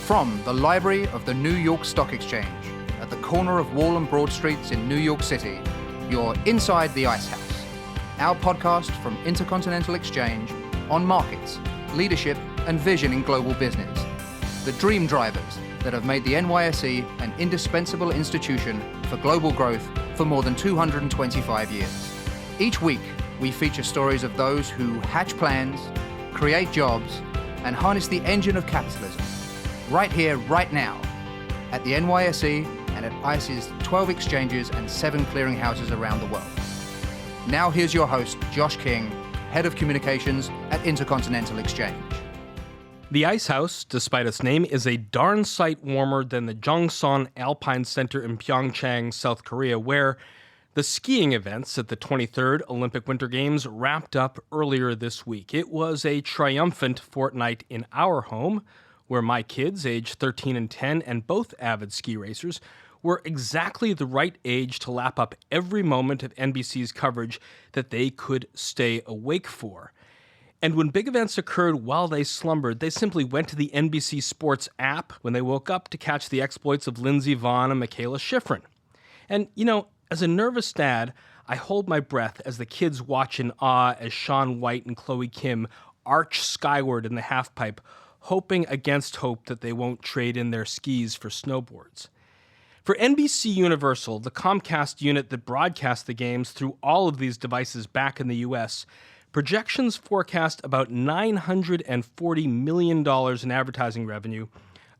From the library of the New York Stock Exchange, at the corner of Wall and Broad Streets in New York City, you're inside the Ice House, our podcast from Intercontinental Exchange on markets, leadership, and vision in global business. The dream drivers that have made the NYSE an indispensable institution for global growth for more than 225 years. Each week, we feature stories of those who hatch plans, create jobs, and harness the engine of capitalism. Right here, right now, at the NYSE and at ICE's 12 exchanges and 7 clearinghouses around the world. Now here's your host, Josh King, Head of Communications at Intercontinental Exchange. The Ice House, despite its name, is a darn sight warmer than the Jongsan Alpine Center in PyeongChang, South Korea, where the skiing events at the 23rd Olympic Winter Games wrapped up earlier this week. It was a triumphant fortnight in our home, where my kids, aged 13 and 10, and both avid ski racers, were exactly the right age to lap up every moment of NBC's coverage that they could stay awake for. And when big events occurred while they slumbered, they simply went to the NBC Sports app when they woke up to catch the exploits of Lindsey Vonn and Michaela Schifrin. And, as a nervous dad, I hold my breath as the kids watch in awe as Shaun White and Chloe Kim arch skyward in the halfpipe, hoping against hope that they won't trade in their skis for snowboards. For NBC Universal, the Comcast unit that broadcasts the games through all of these devices back in the U.S., projections forecast about $940 million in advertising revenue,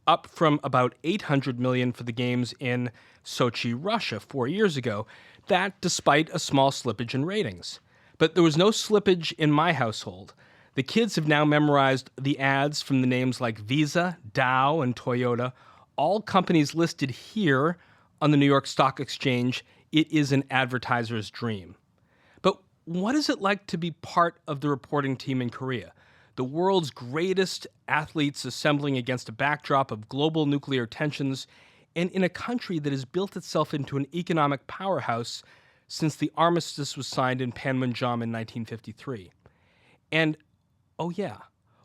up from about $800 million for the games in Sochi, Russia 4 years ago, that despite a small slippage in ratings. But there was no slippage in my household. The kids have now memorized the ads from the names like Visa, Dow, and Toyota, all companies listed here on the New York Stock Exchange. It is an advertiser's dream. But what is it like to be part of the reporting team in Korea? The world's greatest athletes assembling against a backdrop of global nuclear tensions, and in a country that has built itself into an economic powerhouse since the armistice was signed in Panmunjom in 1953. And, oh yeah,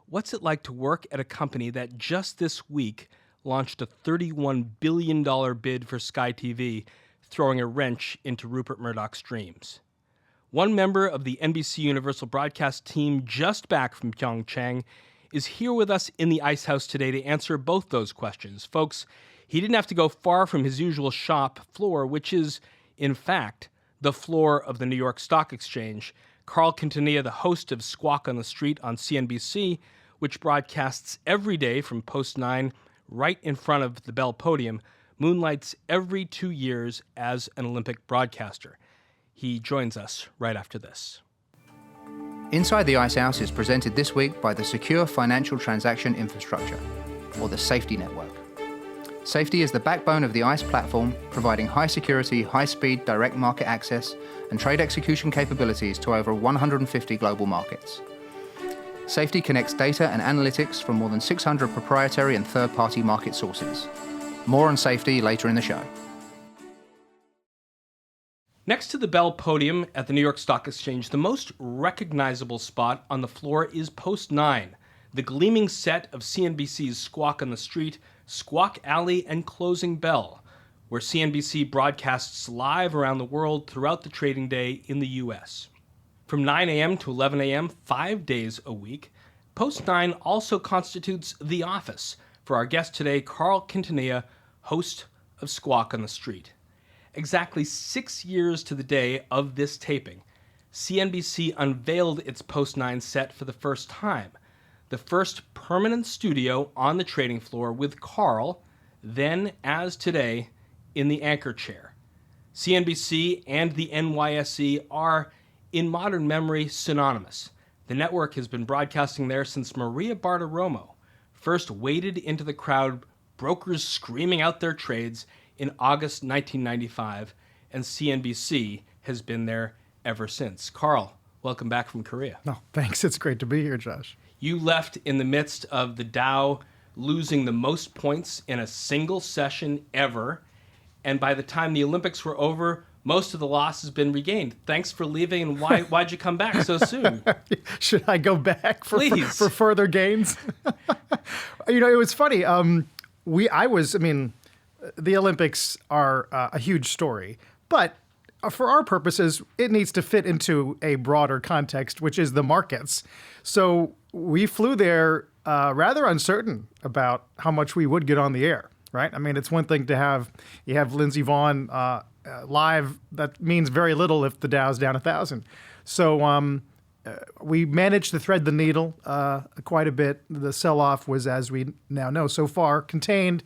what's it like to work at a company that just this week launched a $31 billion bid for Sky TV, throwing a wrench into Rupert Murdoch's dreams? One member of the NBC Universal broadcast team just back from PyeongChang is here with us in the Ice House today to answer both those questions. Folks, he didn't have to go far from his usual shop floor, which is, in fact, the floor of the New York Stock Exchange. Carl Quintanilla, the host of Squawk on the Street on CNBC, which broadcasts every day from Post 9 right in front of the Bell Podium, moonlights every 2 years as an Olympic broadcaster. He joins us right after this. Inside the Ice House is presented this week by the Secure Financial Transaction Infrastructure, or the Safety Network. Safety is the backbone of the ICE platform, providing high-security, high-speed direct market access and trade execution capabilities to over 150 global markets. Safety connects data and analytics from more than 600 proprietary and third-party market sources. More on safety later in the show. Next to the Bell Podium at the New York Stock Exchange, the most recognizable spot on the floor is Post 9, the gleaming set of CNBC's Squawk on the Street, Squawk Alley, and Closing Bell, where CNBC broadcasts live around the world throughout the trading day in the U.S. From 9 a.m. to 11 a.m., 5 days a week, Post 9 also constitutes the office for our guest today, Carl Quintanilla, host of Squawk on the Street. Exactly 6 years to the day of this taping, CNBC unveiled its Post 9 set for the first time, the first permanent studio on the trading floor with Carl, then as today, in the anchor chair. CNBC and the NYSE are, in modern memory, synonymous. The network has been broadcasting there since Maria Bartiromo first waded into the crowd, brokers screaming out their trades, in August 1995, and CNBC has been there ever since. Carl, welcome back from Korea. No, thanks. It's great to be here, Josh. You left in the midst of the Dow losing the most points in a single session ever, and by the time the Olympics were over, most of the loss has been regained. Thanks for leaving, and why'd you come back so soon? Should I go back for Please. for further gains? It was funny. the Olympics are a huge story, but for our purposes, it needs to fit into a broader context, which is the markets. So we flew there rather uncertain about how much we would get on the air, right? I mean, it's one thing to have Lindsey Vonn live. That means very little if the Dow's down 1,000. So we managed to thread the needle quite a bit. The sell-off was, as we now know, so far contained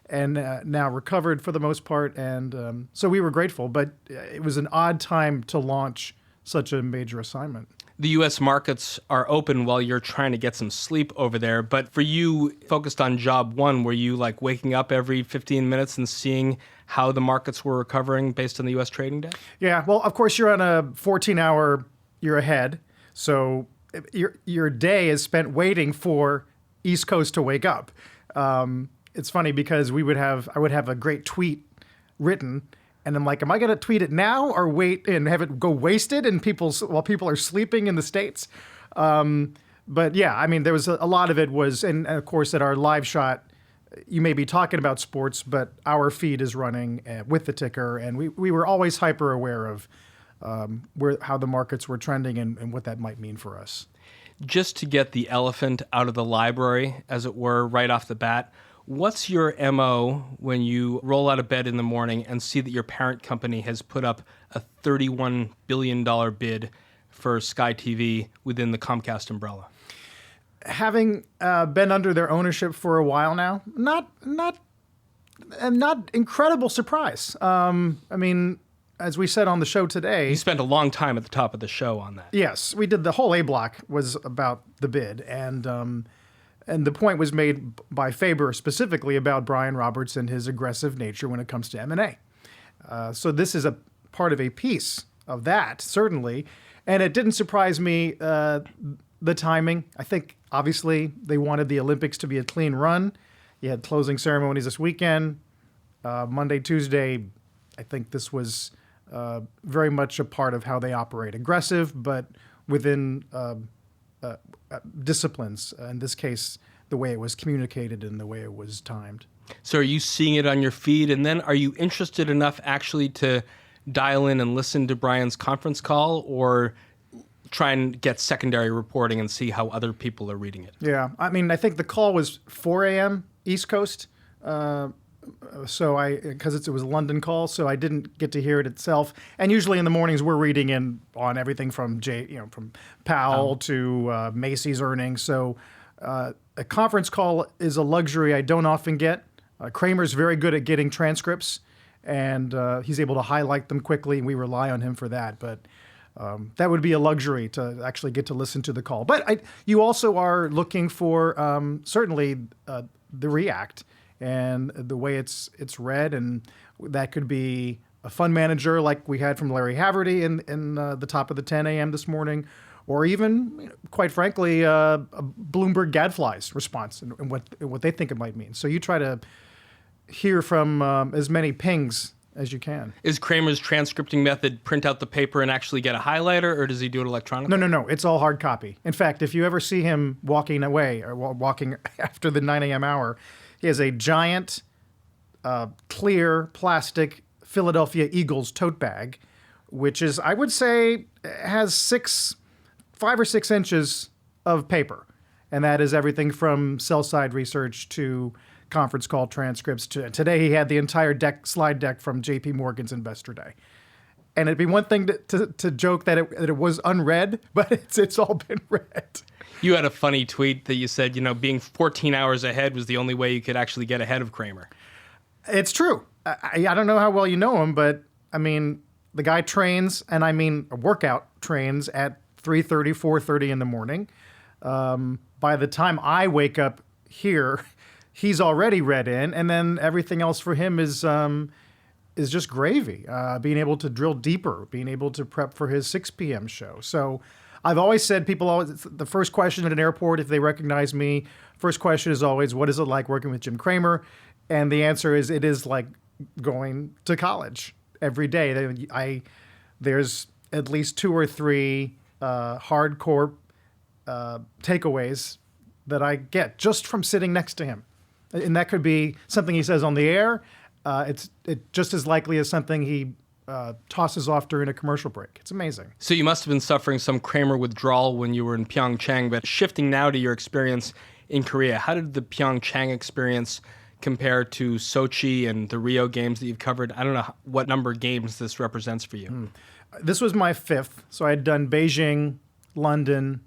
and now recovered for the most part. And so we were grateful, but it was an odd time to launch such a major assignment. The U.S. markets are open while you're trying to get some sleep over there. But for you, focused on job one, were you like waking up every 15 minutes and seeing how the markets were recovering based on the U.S. trading day? Yeah, well, of course, you're on a 14-hour, you're ahead. So your day is spent waiting for East Coast to wake up. It's funny because I would have a great tweet written, and I'm like, am I going to tweet it now or wait and have it go wasted while people are sleeping in the States? But yeah, I mean, there was a lot of it was, and of course at our live shot, you may be talking about sports, but our feed is running with the ticker, and we were always hyper aware of how the markets were trending and what that might mean for us. Just to get the elephant out of the library, as it were, right off the bat, what's your MO when you roll out of bed in the morning and see that your parent company has put up a $31 billion bid for Sky TV within the Comcast umbrella? Having been under their ownership for a while now, not incredible surprise. I mean, as we said on the show today... You spent a long time at the top of the show on that. Yes, we did. The whole A block was about the bid, and the point was made by Faber specifically about Brian Roberts and his aggressive nature when it comes to M&A. So this is a part of a piece of that, certainly. And it didn't surprise me, the timing. I think, obviously, they wanted the Olympics to be a clean run. You had closing ceremonies this weekend. Monday, Tuesday, I think this was very much a part of how they operate. Aggressive, but within disciplines. In this case, the way it was communicated and the way it was timed. So are you seeing it on your feed? And then are you interested enough actually to dial in and listen to Brian's conference call, or try and get secondary reporting and see how other people are reading it? Yeah. I mean, I think the call was 4 a.m. East Coast. Because it was a London call, so I didn't get to hear it itself. And usually in the mornings, we're reading in on everything from from Powell to Macy's earnings. So a conference call is a luxury I don't often get. Cramer's very good at getting transcripts, and he's able to highlight them quickly, and we rely on him for that. But that would be a luxury to actually get to listen to the call. But you also are looking for certainly the react and the way it's read, and that could be a fund manager like we had from Larry Haverty in the top of the 10 a.m. this morning, or even, quite frankly, a Bloomberg Gadfly's response and what they think it might mean. So you try to hear from as many pings as you can. Is Cramer's transcripting method print out the paper and actually get a highlighter, or does he do it electronically? No. It's all hard copy. In fact, if you ever see him walking away or walking after the 9 a.m. hour, he has a giant, clear, plastic Philadelphia Eagles tote bag, which is, I would say, has 5 or 6 inches of paper. And that is everything from sell-side research to conference call transcripts. Today he had the entire slide deck from JP Morgan's Investor Day. And it'd be one thing to joke that it was unread, but it's all been read. You had a funny tweet that you said, being 14 hours ahead was the only way you could actually get ahead of Cramer. It's true. I don't know how well you know him, but I mean, the guy trains, and I mean workout trains at 3:30, 4:30 in the morning. By the time I wake up here, he's already read in, and then everything else for him is just gravy. Being able to drill deeper, being able to prep for his 6 p.m. show. So I've always said the first question at an airport, if they recognize me, first question is always, what is it like working with Jim Cramer? And the answer is, it is like going to college every day. There's at least 2 or 3 hardcore takeaways that I get just from sitting next to him. And that could be something he says on the air. It's just as likely as something he tosses off during a commercial break. It's amazing. So you must have been suffering some Cramer withdrawal when you were in PyeongChang, but shifting now to your experience in Korea, how did the PyeongChang experience compare to Sochi and the Rio games that you've covered? I don't know what number of games this represents for you. This was my 5th. So I had done Beijing, London,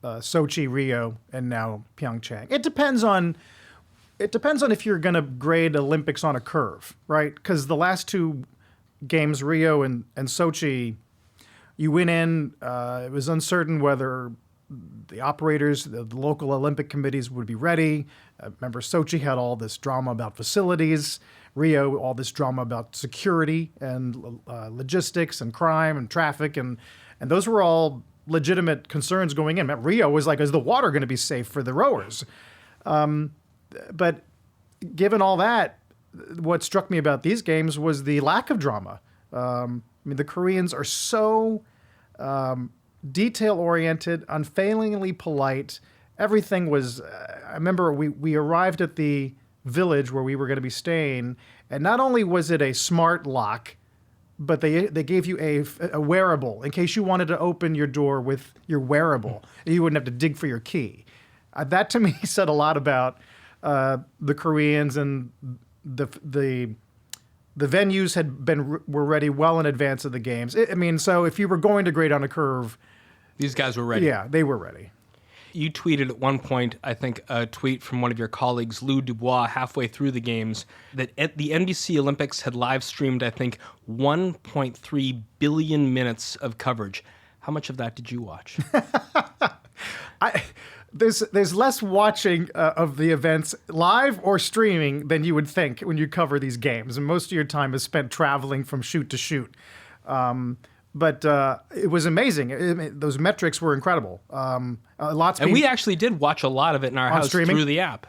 Sochi, Rio, and now PyeongChang. It depends on if you're going to grade Olympics on a curve, right? Because the last 2 games, Rio and Sochi, you went in, it was uncertain whether the operators, the local Olympic committees would be ready. Remember, Sochi had all this drama about facilities. Rio, all this drama about security and logistics and crime and traffic. And those were all legitimate concerns going in. Rio was like, is the water going to be safe for the rowers? But given all that, what struck me about these games was the lack of drama. The Koreans are so detail-oriented, unfailingly polite. Everything was... I remember we arrived at the village where we were going to be staying, and not only was it a smart lock, but they gave you a wearable in case you wanted to open your door with your wearable. You wouldn't have to dig for your key. That, to me, said a lot about the Koreans, and the venues were ready well in advance of the games. So if you were going to grade on a curve, these guys were ready. Yeah, they were ready. You tweeted at one point, I think, a tweet from one of your colleagues, Lou Dubois, halfway through the games, that the NBC Olympics had live streamed, I think, 1.3 billion minutes of coverage. How much of that did you watch? There's less watching of the events live or streaming than you would think when you cover these games. And most of your time is spent traveling from shoot to shoot. But it was amazing. Those metrics were incredible. We actually did watch a lot of it in our house streaming through the app.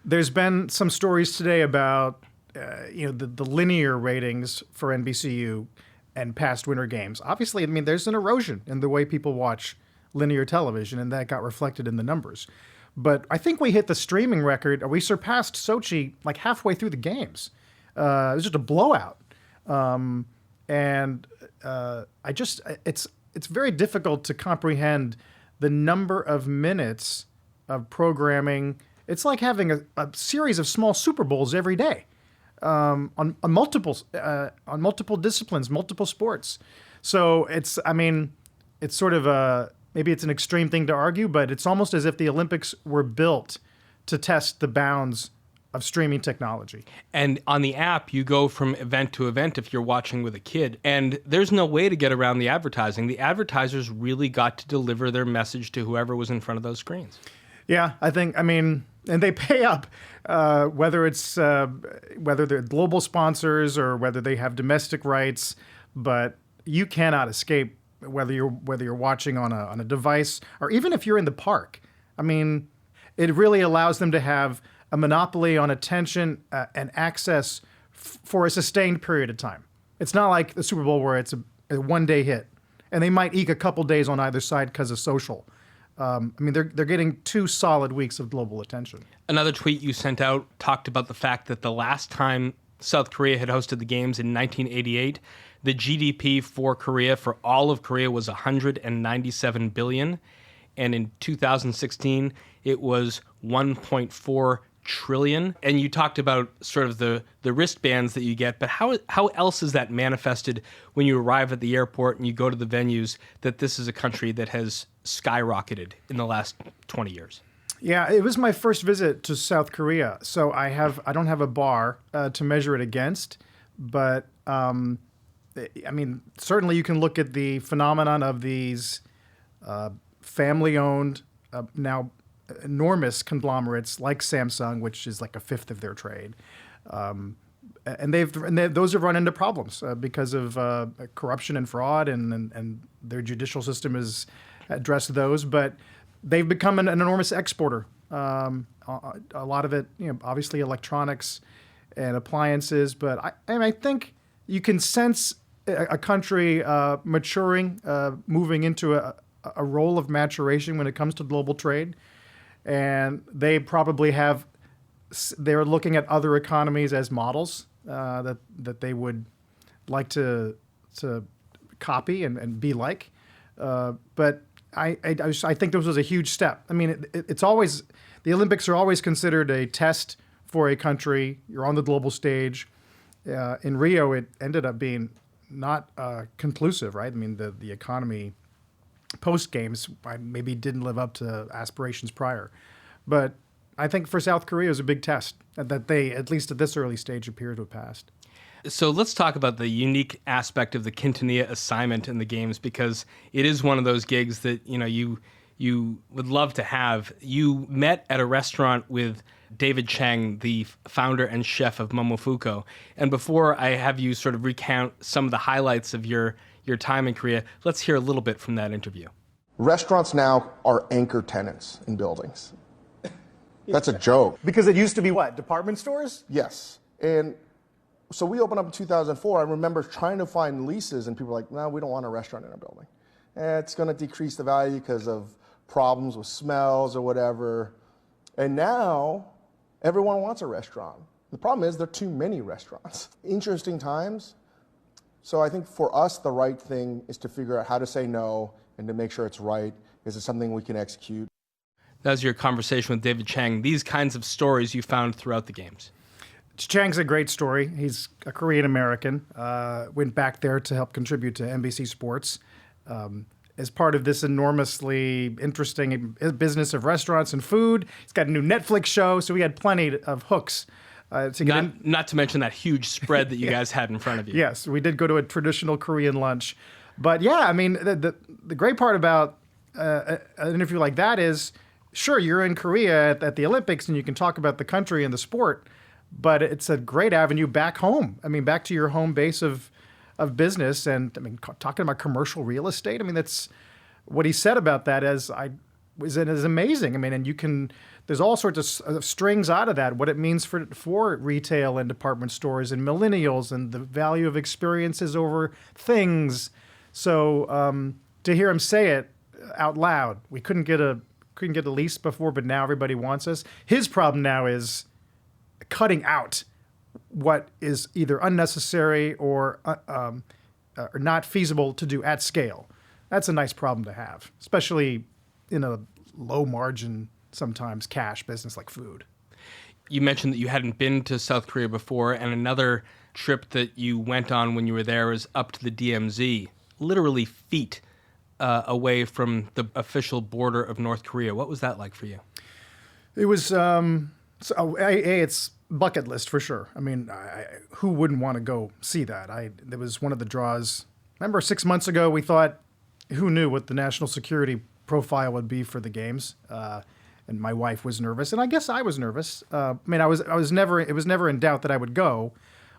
There's been some stories today about the linear ratings for NBCU and past Winter Games. Obviously, there's an erosion in the way people watch linear television, and that got reflected in the numbers. But I think we hit the streaming record, or we surpassed Sochi like halfway through the games. It was just a blowout. It's very difficult to comprehend the number of minutes of programming. It's like having a series of small Super Bowls every day on multiple disciplines, multiple sports. So it's sort of maybe it's an extreme thing to argue, but it's almost as if the Olympics were built to test the bounds of streaming technology. And on the app, you go from event to event if you're watching with a kid. And there's no way to get around the advertising. The advertisers really got to deliver their message to whoever was in front of those screens. Yeah, and they pay up, whether they're global sponsors or whether they have domestic rights, but you cannot escape whether you're watching on a device or even if you're in the park. It really allows them to have a monopoly on attention and access for a sustained period of time. It's not like the Super Bowl where it's a one-day hit, and they might eke a couple days on either side because of social. They're getting 2 solid weeks of global attention. Another tweet you sent out talked about the fact that the last time South Korea had hosted the games in 1988, the GDP for Korea, for all of Korea, was $197 billion. And in 2016, it was $1.4 trillion. And you talked about sort of the wristbands that you get, but how else is that manifested when you arrive at the airport and you go to the venues that this is a country that has skyrocketed in the last 20 years? Yeah, it was my first visit to South Korea, so I don't have a bar to measure it against, but certainly you can look at the phenomenon of these family-owned, now enormous conglomerates like Samsung, which is like a fifth of their trade, and those have run into problems because of corruption and fraud, and their judicial system has addressed those, but they've become an enormous exporter. A lot of it, obviously electronics and appliances, but I think you can sense a country maturing, moving into a role of maturation when it comes to global trade. And they probably have they're looking at other economies as models that they would like to copy and be like. But I think this was a huge step. I mean, it's always, the Olympics are always considered a test for a country. You're on the global stage. In Rio, it ended up being not conclusive, right? I mean, the economy post games maybe didn't live up to aspirations prior, but I think for South Korea it was a big test that they, at least at this early stage, appear to have passed. So let's talk about the unique aspect of the Quintanilla assignment in the games, because it is one of those gigs that you would love to have. You met at a restaurant with David Chang, the founder and chef of Momofuku. And before I have you sort of recount some of the highlights of your time in Korea, let's hear a little bit from that interview. Restaurants now are anchor tenants in buildings. That's a joke. Because it used to be what? Department stores? Yes. And so we opened up in 2004. I remember trying to find leases, and people were like, no, we don't want a restaurant in our building. It's going to decrease the value because of problems with smells or whatever. And now everyone wants a restaurant. The problem is there are too many restaurants. Interesting times. So I think for us, the right thing is to figure out how to say no and to make sure it's right. Is it something we can execute? That was your conversation with David Chang. These kinds of stories you found throughout the games. Chang's a great story. He's a Korean American. Went back there to help contribute to NBC Sports. As part of this enormously interesting business of restaurants and food. He's got a new Netflix show, so we had plenty of hooks to get in. Not to mention that huge spread that you guys had in front of you. Yes, we did go to a traditional Korean lunch. But yeah, I mean, the great part about an interview like that is, sure, you're in Korea at the Olympics and you can talk about the country and the sport, but it's a great avenue back home. I mean, back to your home base of business. And I mean, talking about commercial real estate, I mean, that's what he said about that is amazing. I mean, and there's all sorts of strings out of that, what it means for retail and department stores and millennials and the value of experiences over things. So to hear him say it out loud, we couldn't get a lease before, but now everybody wants us. His problem now is cutting out what is either unnecessary or not feasible to do at scale. That's a nice problem to have, especially in a low margin, sometimes cash business like food. You mentioned that you hadn't been to South Korea before, and another trip that you went on when you were there was up to the DMZ, literally feet away from the official border of North Korea. What was that like for you? It was, it's bucket list for sure. I mean, who wouldn't want to go see that? There was one of the draws. Remember 6 months ago, we thought, who knew what the national security profile would be for the games? And my wife was nervous, and I guess I was nervous. I mean, it was never in doubt that I would go,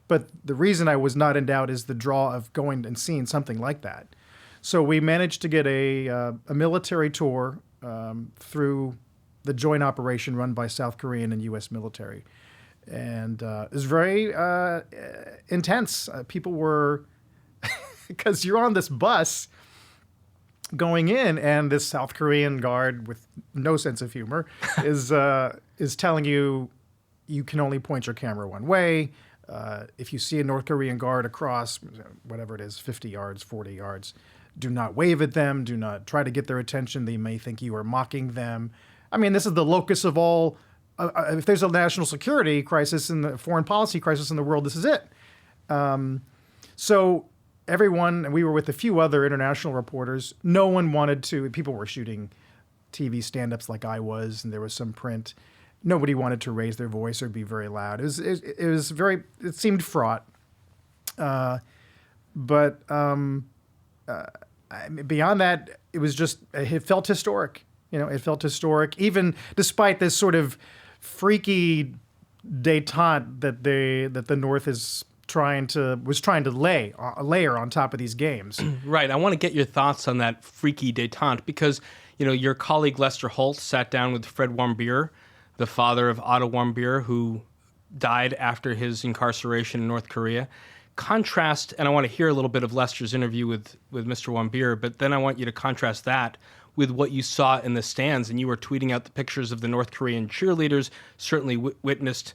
but the reason I was not in doubt is the draw of going and seeing something like that. So we managed to get a military tour through the joint operation run by South Korean and U.S. military. And it was very intense. People were, because you're on this bus going in, and this South Korean guard with no sense of humor is telling you can only point your camera one way. If you see a North Korean guard across, whatever it is, 50 yards, 40 yards, do not wave at them. Do not try to get their attention. They may think you are mocking them. I mean, this is the locus of all. If there's a national security crisis and the foreign policy crisis in the world, this is it. So everyone, and we were with a few other international reporters, no one wanted to. People were shooting TV stand-ups like I was, and there was some print. Nobody wanted to raise their voice or be very loud. It seemed fraught. But beyond that, it felt historic. You know, it felt historic, even despite this sort of freaky détente that the North was trying to layer on top of these games. Right. I want to get your thoughts on that freaky détente because, you know, your colleague Lester Holt sat down with Fred Warmbier, the father of Otto Warmbier, who died after his incarceration in North Korea. Contrast, and I want to hear a little bit of Lester's interview with Mr. Warmbier, but then I want you to contrast that with what you saw in the stands, and you were tweeting out the pictures of the North Korean cheerleaders, certainly witnessed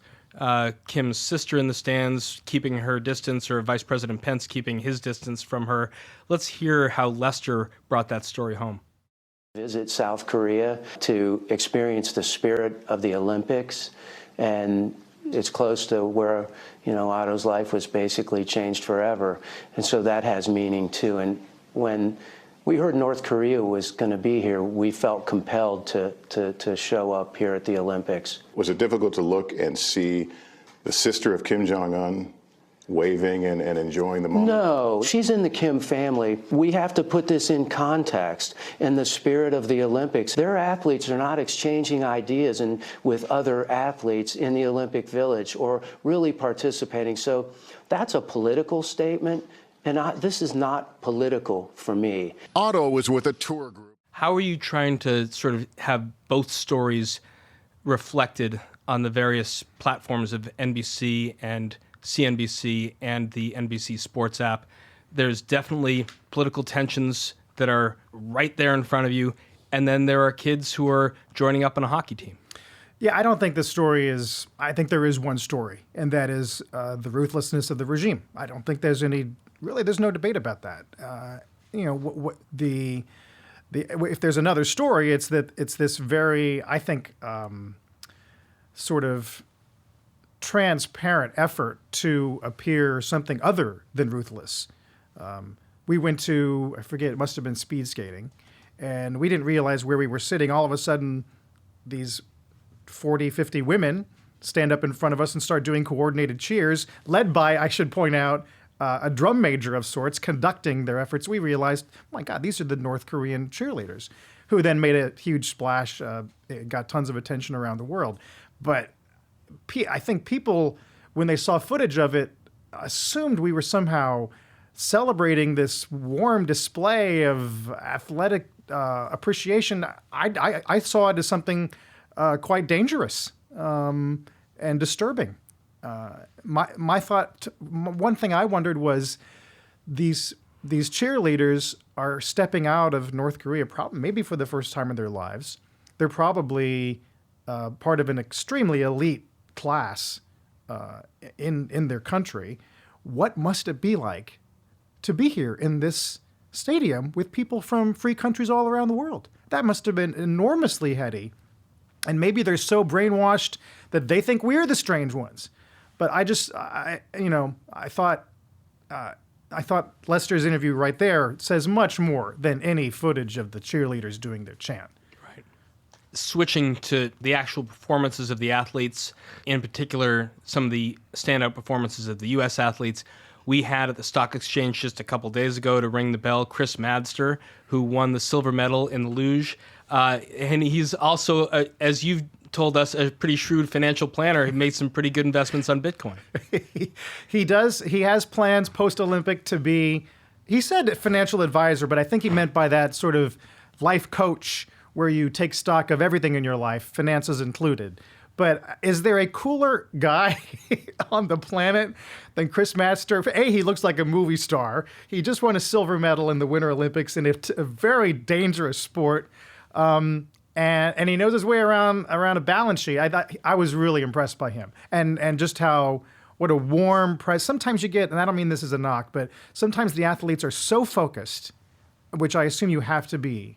Kim's sister in the stands keeping her distance, or Vice President Pence keeping his distance from her. Let's hear how Lester brought that story home. Visit South Korea to experience the spirit of the Olympics, and it's close to where, Otto's life was basically changed forever. And so that has meaning too. And when we heard North Korea was going to be here, we felt compelled to show up here at the Olympics. Was it difficult to look and see the sister of Kim Jong-un waving and enjoying the moment? No, she's in the Kim family. We have to put this in context. In the spirit of the Olympics, their athletes are not exchanging ideas with other athletes in the Olympic Village or really participating. So that's a political statement, and this is not political for me. Otto was with a tour group. How are you trying to sort of have both stories reflected on the various platforms of NBC and CNBC and the NBC Sports app? There's definitely political tensions that are right there in front of you, and then there are kids who are joining up on a hockey team. Yeah, I don't think the story is. I think there is one story, and that is the ruthlessness of the regime. I don't think there's there's no debate about that. If there's another story, it's this very, I think, sort of transparent effort to appear something other than ruthless. We went to, I forget, it must have been speed skating, and we didn't realize where we were sitting. All of a sudden, these 40, 50 women stand up in front of us and start doing coordinated cheers, led by, I should point out, a drum major of sorts conducting their efforts. We realized, oh my God, these are the North Korean cheerleaders, who then made a huge splash. It got tons of attention around the world. But I think people, when they saw footage of it, assumed we were somehow celebrating this warm display of athletic appreciation. I saw it as something quite dangerous and disturbing. My thought, one thing I wondered was these cheerleaders are stepping out of North Korea, maybe for the first time in their lives. They're probably part of an extremely elite class in their country. What must it be like to be here in this stadium with people from free countries all around the world? That must have been enormously heady. And maybe they're so brainwashed that they think we're the strange ones. But I thought Lester's interview right there says much more than any footage of the cheerleaders doing their chant. Right. Switching to the actual performances of the athletes, in particular, some of the standout performances of the U.S. athletes, we had at the Stock Exchange just a couple days ago to ring the bell, Chris Madster, who won the silver medal in the luge. And he's also, as you've told us, a pretty shrewd financial planner. He made some pretty good investments on Bitcoin. He does. He has plans post-Olympic to be, he said financial advisor, but I think he meant by that sort of life coach where you take stock of everything in your life, finances included. But is there a cooler guy on the planet than Chris Madster? He looks like a movie star. He just won a silver medal in the Winter Olympics in a very dangerous sport. And he knows his way around a balance sheet. I was really impressed by him. And just what a warm press. Sometimes you get, and I don't mean this as a knock, but sometimes the athletes are so focused, which I assume you have to be,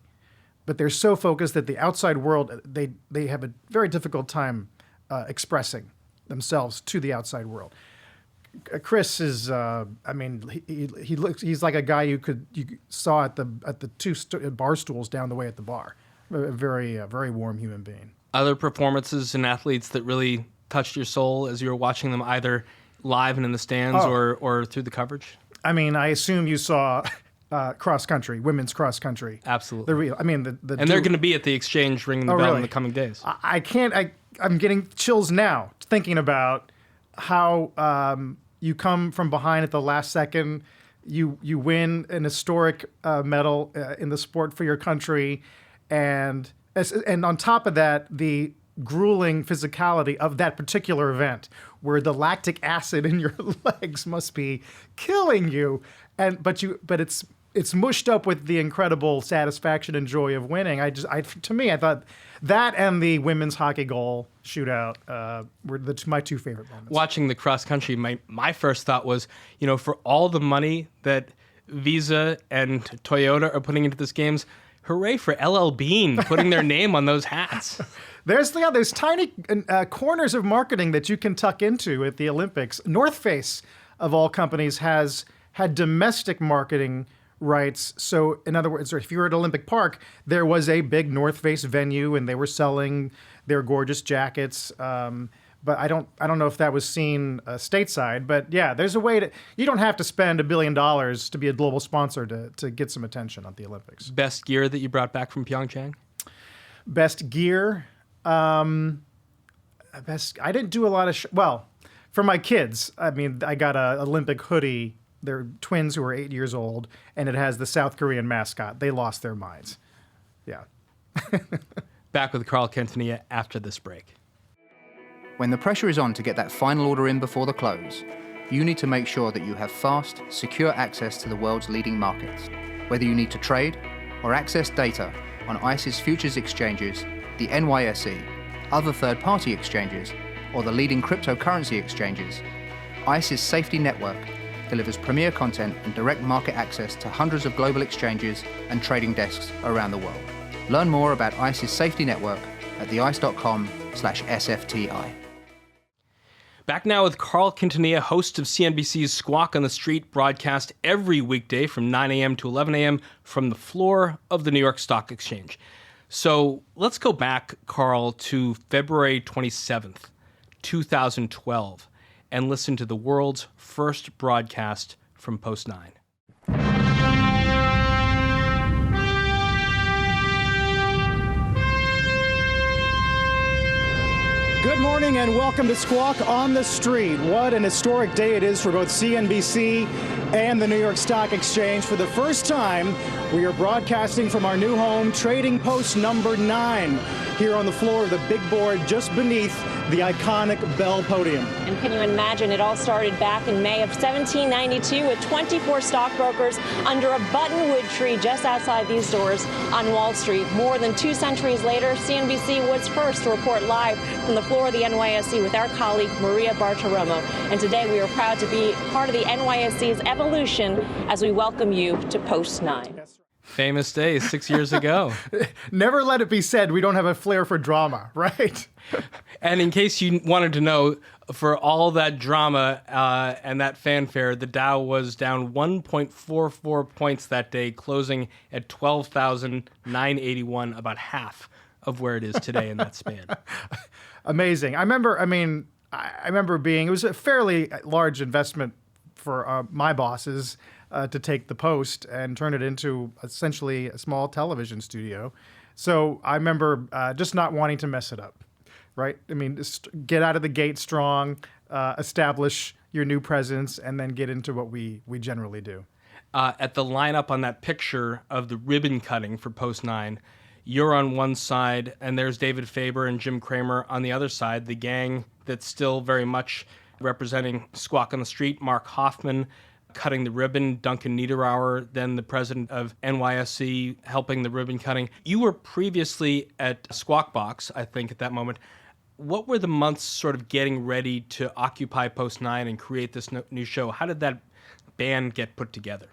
but they're so focused that the outside world, they have a very difficult time expressing themselves to the outside world. Chris is, he's like a guy you saw at the two bar stools down the way at the bar. A very warm human being. Other performances and athletes that really touched your soul as you were watching them, either live and in the stands or through the coverage? I mean, I assume you saw cross country, women's cross country. Absolutely. And they're going to be at the exchange ringing the bell really? In the coming days. I'm getting chills now thinking about how you come from behind at the last second. You win an historic medal in the sport for your country. And on top of that, the grueling physicality of that particular event, where the lactic acid in your legs must be killing you, but it's it's mushed up with the incredible satisfaction and joy of winning. To me, I thought that and the women's hockey goal shootout were my two favorite moments. Watching the cross country, my first thought was, for all the money that Visa and Toyota are putting into this games, hooray for LL Bean putting their name on those hats. There's tiny corners of marketing that you can tuck into at the Olympics. North Face, of all companies, has had domestic marketing rights. So, in other words, if you were at Olympic Park, there was a big North Face venue, and they were selling their gorgeous jackets. But I don't know if that was seen stateside. But yeah, there's a way you don't have to spend $1 billion to be a global sponsor to get some attention at the Olympics. Best gear that you brought back from PyeongChang? Best gear. I didn't do a lot of for my kids. I mean, I got a Olympic hoodie. They're twins who are 8 years old, and it has the South Korean mascot. They lost their minds. Yeah. Back with Carl Quintanilla after this break. When the pressure is on to get that final order in before the close, you need to make sure that you have fast, secure access to the world's leading markets. Whether you need to trade or access data on ICE's futures exchanges, the NYSE, other third-party exchanges, or the leading cryptocurrency exchanges, ICE's safety network delivers premier content and direct market access to hundreds of global exchanges and trading desks around the world. Learn more about ICE's safety network at theice.com/SFTI. Back now with Carl Quintanilla, host of CNBC's Squawk on the Street, broadcast every weekday from 9 a.m. to 11 a.m. from the floor of the New York Stock Exchange. So let's go back, Carl, to February 27th, 2012, and listen to the world's first broadcast from Post 9. Good morning and welcome to Squawk on the Street. What an historic day it is for both CNBC and the New York Stock Exchange. For the first time, we are broadcasting from our new home, Trading Post number 9, here on the floor of the big board just beneath the iconic Bell Podium. And can you imagine, it all started back in May of 1792 with 24 stockbrokers under a buttonwood tree just outside these doors on Wall Street. More than 2 centuries later, CNBC was first to report live from the floor of the NYSE with our colleague Maria Bartiromo. And today we are proud to be part of the NYSE's evolution as we welcome you to Post 9. Famous day 6 years ago. Never let it be said we don't have a flair for drama, right? And in case you wanted to know, for all that drama and that fanfare, the Dow was down 1.44 points that day, closing at 12,981, about half of where it is today in that span. Amazing. I remember it was a fairly large investment for my bosses to take the Post and turn it into essentially a small television studio. So I remember just not wanting to mess it up, right? I mean, just get out of the gate strong, establish your new presence, and then get into what we generally do. At the lineup on that picture of the ribbon cutting for Post 9, you're on one side, and there's David Faber and Jim Cramer on the other side, the gang that's still very much representing Squawk on the Street, Mark Hoffman cutting the ribbon, Duncan Niederauer, then the president of NYSE, helping the ribbon cutting. You were previously at Squawk Box, I think, at that moment. What were the months sort of getting ready to occupy Post 9 and create this new show? How did that band get put together?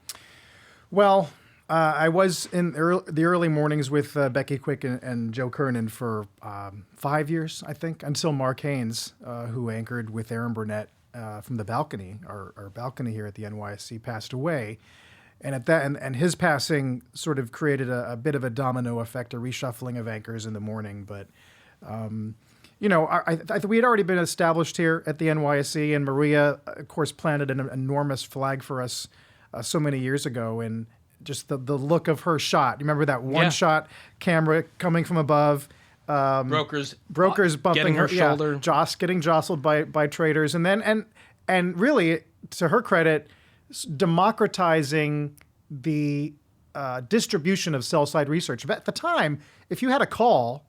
Well, I was in the early mornings with Becky Quick and Joe Kernan for 5 years, I think, until Mark Haynes, who anchored with Aaron Burnett from the balcony, our balcony here at the NYSE, passed away. And at that, and his passing sort of created a bit of a domino effect, a reshuffling of anchors in the morning. But, we had already been established here at the NYSE, and Maria, of course, planted an enormous flag for us so many years ago. And just the look of her shot. You remember that one-shot camera coming from above? Brokers bumping her shoulder, getting jostled by traders, and then and really, to her credit, democratizing the distribution of sell side research. But at the time, if you had a call,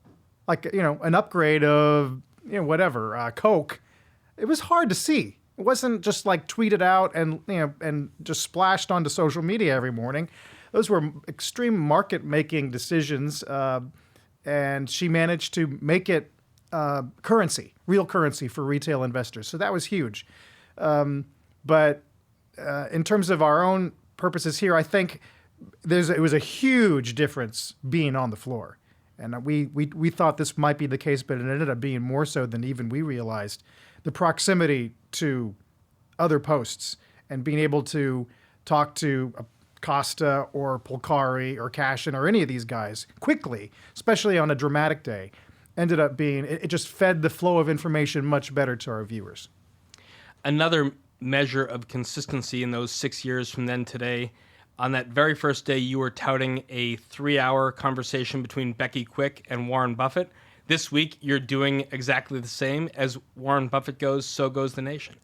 like an upgrade of whatever Coke, it was hard to see. It wasn't just like tweeted out and just splashed onto social media every morning. those were extreme market-making decisions, and she managed to make it currency, real currency for retail investors. So that was huge. But in terms of our own purposes here, I think it was a huge difference being on the floor. And we thought this might be the case, but it ended up being more so than even we realized. The proximity to other posts and being able to talk to Costa or Polcari or Cashin or any of these guys quickly, especially on a dramatic day, ended up being, it just fed the flow of information much better to our viewers. Another measure of consistency in those 6 years from then today, on that very first day, you were touting a 3-hour conversation between Becky Quick and Warren Buffett. This week, you're doing exactly the same. As Warren Buffett goes, so goes the nation.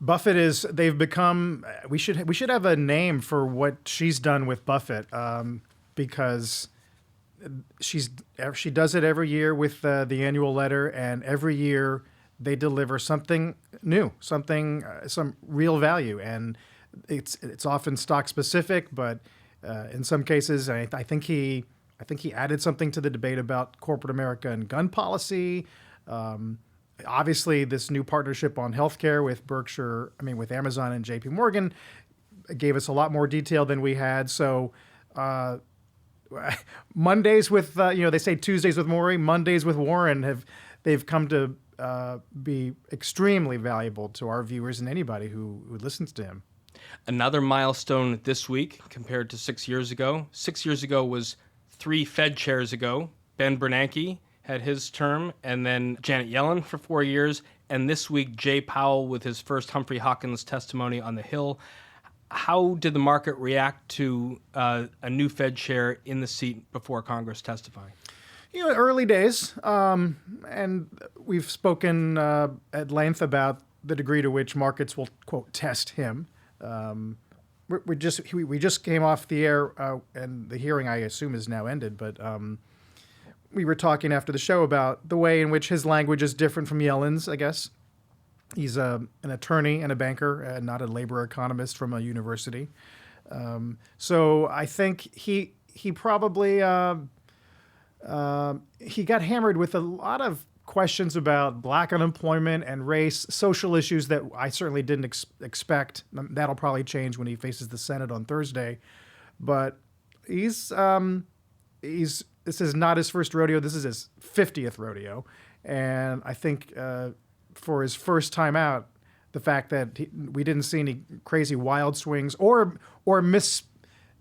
Buffett they've become, we should have a name for what she's done with Buffett, because she does it every year with the annual letter, and every year they deliver something new, some real value. And it's often stock specific, but in some cases, I think he added something to the debate about corporate America and gun policy. Obviously, this new partnership on healthcare with Amazon and JP Morgan gave us a lot more detail than we had. So Mondays with, they say Tuesdays with Maury, Mondays with Warren they've come to be extremely valuable to our viewers and anybody who listens to him. Another milestone this week compared to 6 years ago. 6 years ago was 3 Fed chairs ago. Ben Bernanke had his term, and then Janet Yellen for 4 years. And this week, Jay Powell with his first Humphrey Hawkins testimony on the Hill. How did the market react to a new Fed chair in the seat before Congress testifying? Early days, and we've spoken at length about the degree to which markets will, quote, test him. We just came off the air, and the hearing, I assume, is now ended, but we were talking after the show about the way in which his language is different from Yellen's, I guess. He's an attorney and a banker, not a labor economist from a university. So I think he probably he got hammered with a lot of questions about black unemployment and race, social issues that I certainly didn't expect. That'll probably change when he faces the Senate on Thursday. But this is not his first rodeo. This is his 50th rodeo. And I think for his first time out, the fact that we didn't see any crazy wild swings or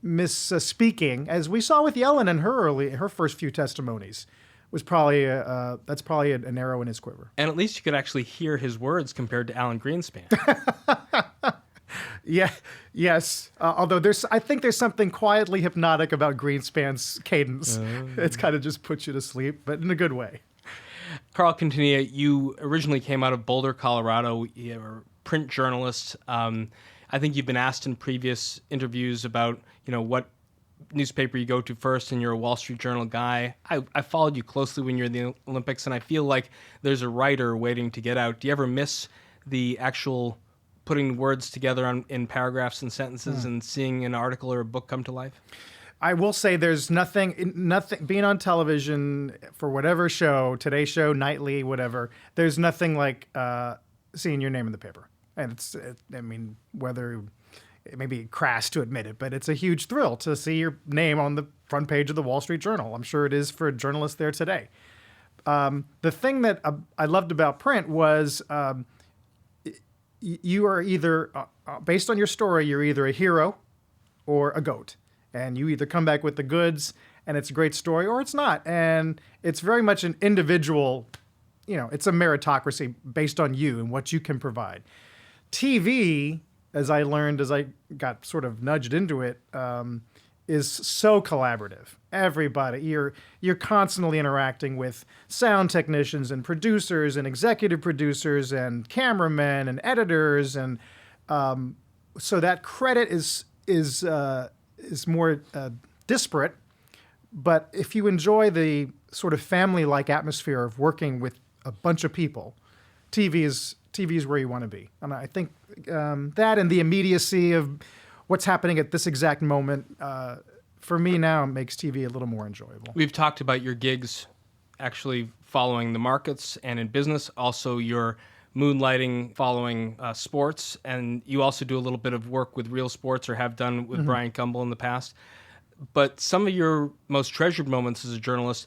misspeaking, as we saw with Yellen in her first few testimonies, was probably that's probably an arrow in his quiver. And at least you could actually hear his words compared to Alan Greenspan. Yes. Although I think there's something quietly hypnotic about Greenspan's cadence. It's kind of just puts you to sleep, but in a good way. Carl Quintanilla, you originally came out of Boulder, Colorado. You're a print journalist. I think you've been asked in previous interviews about, what newspaper you go to first, and you're a Wall Street Journal guy. I followed you closely when you're in the Olympics, and I feel like there's a writer waiting to get out. Do you ever miss the actual putting words together in paragraphs and sentences and seeing an article or a book come to life? I will say there's nothing being on television for whatever show, Today Show, nightly, whatever, there's nothing like seeing your name in the paper. And whether it may be crass to admit it, but it's a huge thrill to see your name on the front page of the Wall Street Journal. I'm sure it is for journalists there today. The thing that I loved about print was you are either, based on your story, you're either a hero or a goat. And you either come back with the goods and it's a great story, or it's not. And it's very much an individual, it's a meritocracy based on you and what you can provide. TV, as I learned as I got sort of nudged into it, is so collaborative. Everybody, you're constantly interacting with sound technicians and producers and executive producers and cameramen and editors, and so that credit is more disparate. But if you enjoy the sort of family-like atmosphere of working with a bunch of people, TV is where you want to be. And I think that and the immediacy of what's happening at this exact moment, for me now makes TV a little more enjoyable. We've talked about your gigs actually following the markets and in business, also your moonlighting following sports, and you also do a little bit of work with Real Sports, or have done with Brian Gumbel in the past. But some of your most treasured moments as a journalist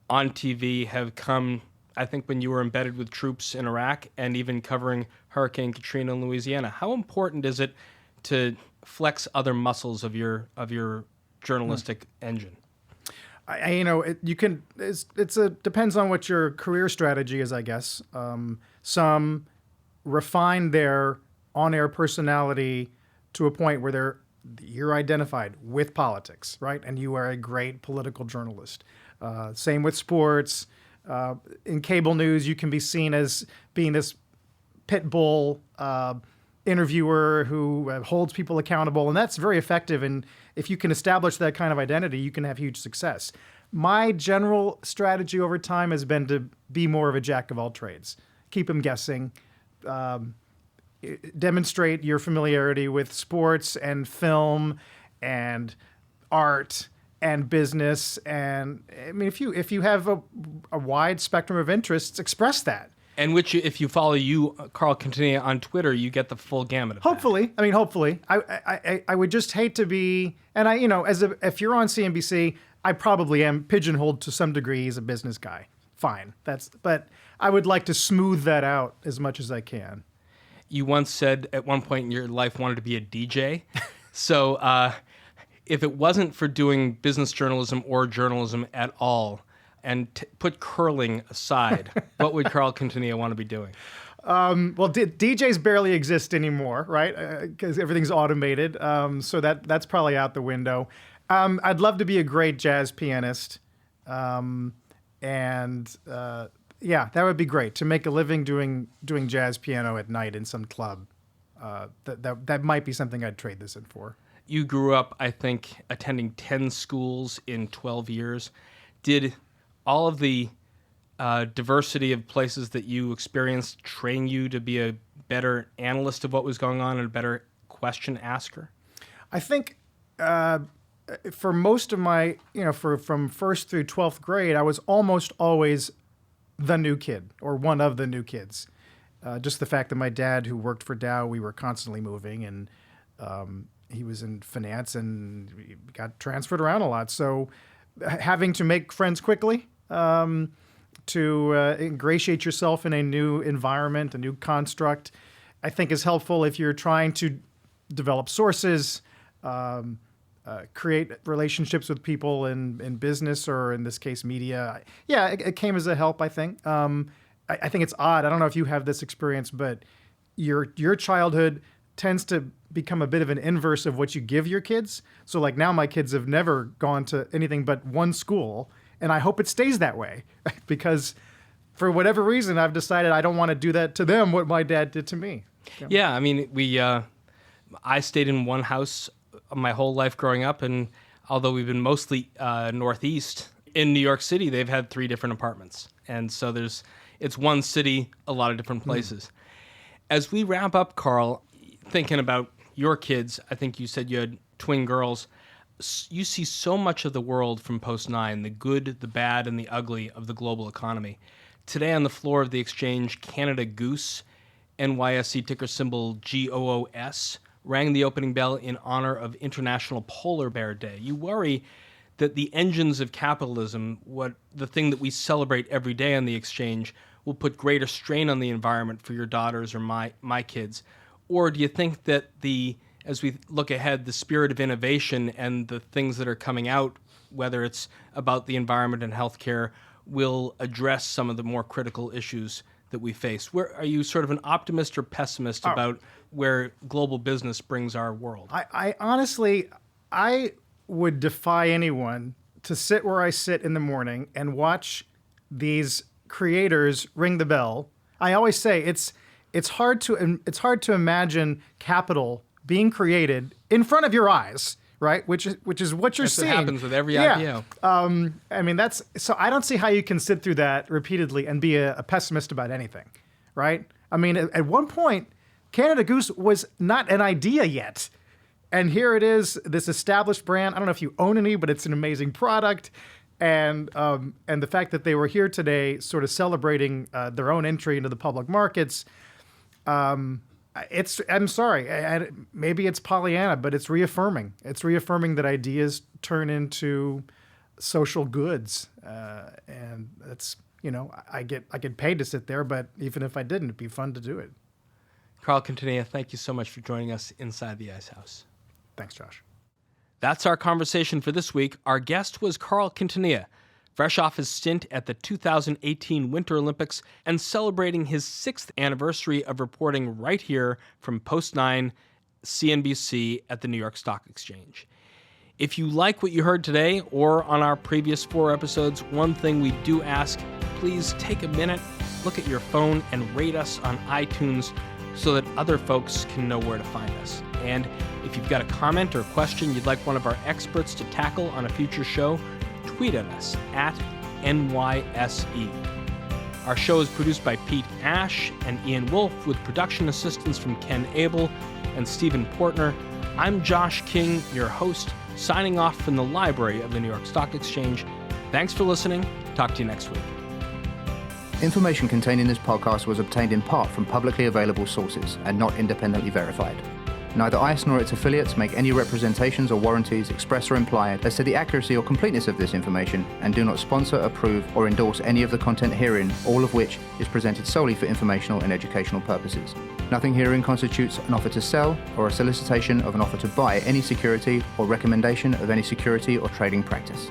on TV have come, I think, when you were embedded with troops in Iraq and even covering Hurricane Katrina in Louisiana. How important is it to flex other muscles of your journalistic engine? Depends on what your career strategy is, I guess. Some refine their on-air personality to a point where you're identified with politics, right? And you are a great political journalist. Same with sports. In cable news, you can be seen as being this pit bull interviewer who holds people accountable, and that's very effective. And if you can establish that kind of identity, you can have huge success. My general strategy over time has been to be more of a jack of all trades. Keep them guessing. Demonstrate your familiarity with sports and film and art and business. And I mean, if you have a wide spectrum of interests, express that. And if you follow Carl Quintanilla, on Twitter, you get the full gamut of hopefully. That. Hopefully. I would just hate to be, and if you're on CNBC, I probably am pigeonholed to some degree as a business guy. Fine. But I would like to smooth that out as much as I can. You once said at one point in your life wanted to be a DJ. So if it wasn't for doing business journalism or journalism at all, and put curling aside, what would Carl Quintanilla want to be doing? DJs barely exist anymore, right? Because everything's automated. So that's probably out the window. I'd love to be a great jazz pianist. That would be great, to make a living doing jazz piano at night in some club. That might be something I'd trade this in for. You grew up, I think, attending 10 schools in 12 years. Did all of the diversity of places that you experienced train you to be a better analyst of what was going on and a better question asker? I think for most of my, from first through 12th grade, I was almost always the new kid or one of the new kids. Just the fact that my dad, who worked for Dow, we were constantly moving, and he was in finance and we got transferred around a lot. So having to make friends quickly, to ingratiate yourself in a new environment, a new construct, I think is helpful if you're trying to develop sources, create relationships with people in business, or in this case, media. Yeah, it came as a help, I think. I think it's odd. I don't know if you have this experience, but your childhood tends to become a bit of an inverse of what you give your kids. So like now my kids have never gone to anything but one school, and I hope it stays that way because for whatever reason, I've decided I don't want to do that to them what my dad did to me. Yeah, I mean, I stayed in one house my whole life growing up, and although we've been mostly Northeast, in New York City, they've had 3 different apartments. And so it's one city, a lot of different places. As we wrap up, Carl, thinking about your kids, I think you said you had twin girls. You see so much of the world from Post-9, the good, the bad, and the ugly of the global economy. Today on the floor of the exchange, Canada Goose, NYSE ticker symbol GOOS, rang the opening bell in honor of International Polar Bear Day. You worry that the engines of capitalism, the thing that we celebrate every day on the exchange, will put greater strain on the environment for your daughters or my kids? Or do you think that as we look ahead, the spirit of innovation and the things that are coming out, whether it's about the environment and healthcare, will address some of the more critical issues that we face? Are you sort of an optimist or pessimist about where global business brings our world? I honestly would defy anyone to sit where I sit in the morning and watch these creators ring the bell. I always say it's hard to imagine capital being created in front of your eyes, right? Which is what you're seeing. That happens with every IPO. I mean, so I don't see how you can sit through that repeatedly and be a pessimist about anything, right? I mean, at one point, Canada Goose was not an idea yet. And here it is, this established brand. I don't know if you own any, but it's an amazing product. And the fact that they were here today sort of celebrating their own entry into the public markets, I'm sorry, and maybe it's Pollyanna, but it's reaffirming. It's reaffirming that ideas turn into social goods. And that's, I get paid to sit there, but even if I didn't, it'd be fun to do it. Carl Quintanilla, thank you so much for joining us inside the Ice House. Thanks, Josh. That's our conversation for this week. Our guest was Carl Quintanilla, fresh off his stint at the 2018 Winter Olympics and celebrating his 6th anniversary of reporting right here from Post 9 CNBC at the New York Stock Exchange. If you like what you heard today or on our previous 4 episodes, one thing we do ask, please take a minute, look at your phone, and rate us on iTunes so that other folks can know where to find us. And if you've got a comment or question you'd like one of our experts to tackle on a future show, tweet at us at NYSE. Our show is produced by Pete Ash and Ian Wolfe with production assistance from Ken Abel and Stephen Portner. I'm Josh King, your host, signing off from the library of the New York Stock Exchange. Thanks for listening. Talk to you next week. Information contained in this podcast was obtained in part from publicly available sources and not independently verified. Neither ICE nor its affiliates make any representations or warranties, express or implied, as to the accuracy or completeness of this information, and do not sponsor, approve, or endorse any of the content herein, all of which is presented solely for informational and educational purposes. Nothing herein constitutes an offer to sell or a solicitation of an offer to buy any security or recommendation of any security or trading practice.